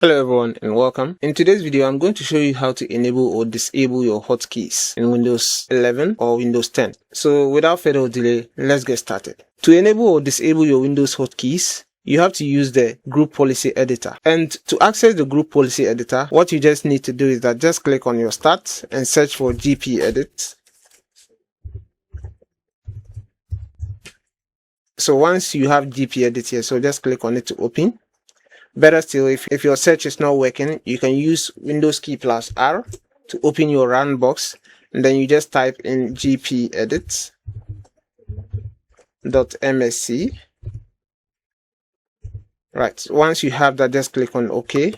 Hello everyone and welcome. In today's video, I'm going to show you how to enable or disable your hotkeys in Windows 11 or Windows 10. So without further delay, let's get started. To enable or disable your Windows hotkeys, you have to use the group policy editor. And to access the group policy editor, what you just need to do is that just click on your start and search for GP edit. So once you have GP edit here, so just click on it to open. Better still, if your search is not working, you can use Windows key plus R to open your run box, and then you just type in gpedit.msc. Right, once you have that, just click on OK.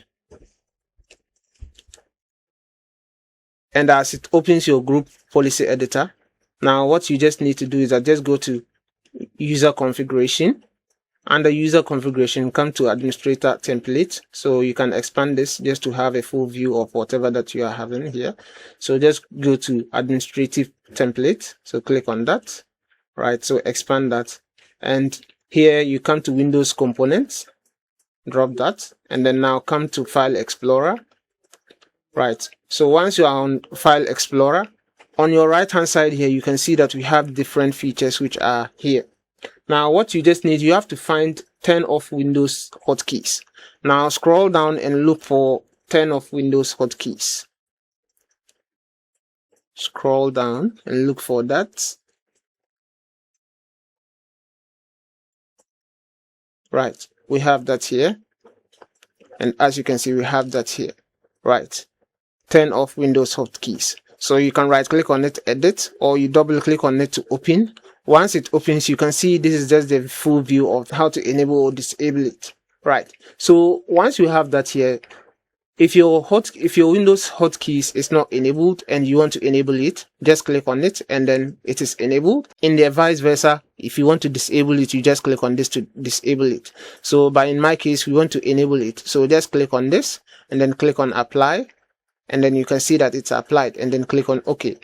And as it opens your group policy editor, now what you just need to do is that just go to user configuration. Under user configuration, come to administrator template. So you can expand this just to have a full view of whatever that you are having here. So just go to administrative template. So click on that. Right. So expand that. And here you come to Windows components. Drop that. And then now come to File Explorer. Right. So once you are on File Explorer, on your right hand side here, you can see that we have different features which are here. Now, what you just need, you have to find turn off Windows hotkeys. Now, scroll down and look for turn off Windows hotkeys. Scroll down and look for that. Right, we have that here. And as you can see, we have that here. Right, turn off Windows hotkeys. So you can right click on it, edit, or you double click on it to open. Once it opens, you can see this is just the full view of how to enable or disable it. Right. So once you have that here, if your Windows hotkeys is not enabled and you want to enable it, just click on it and then it is enabled. In the vice versa, if you want to disable it, you just click on this to disable it. So but in my case, we want to enable it. So just click on this and then click on apply. And then you can see that it's applied and then click on OK.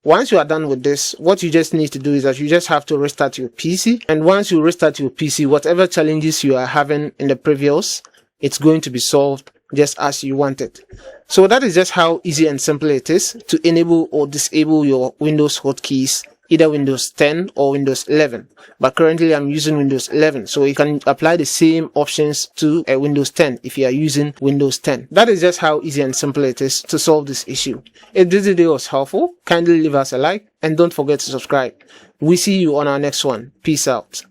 Once you are done with this, what you just need to do is that you just have to restart your PC. And once you restart your PC, whatever challenges you are having in the previous, it's going to be solved just as you want it. So that is just how easy and simple it is to enable or disable your Windows hotkeys, either Windows 10 or Windows 11. But currently I'm using Windows 11, so you can apply the same options to a Windows 10 if you are using Windows 10. That is just how easy and simple it is to solve this issue. If this video was helpful, kindly leave us a like and don't forget to subscribe. We see you on our next one. Peace out.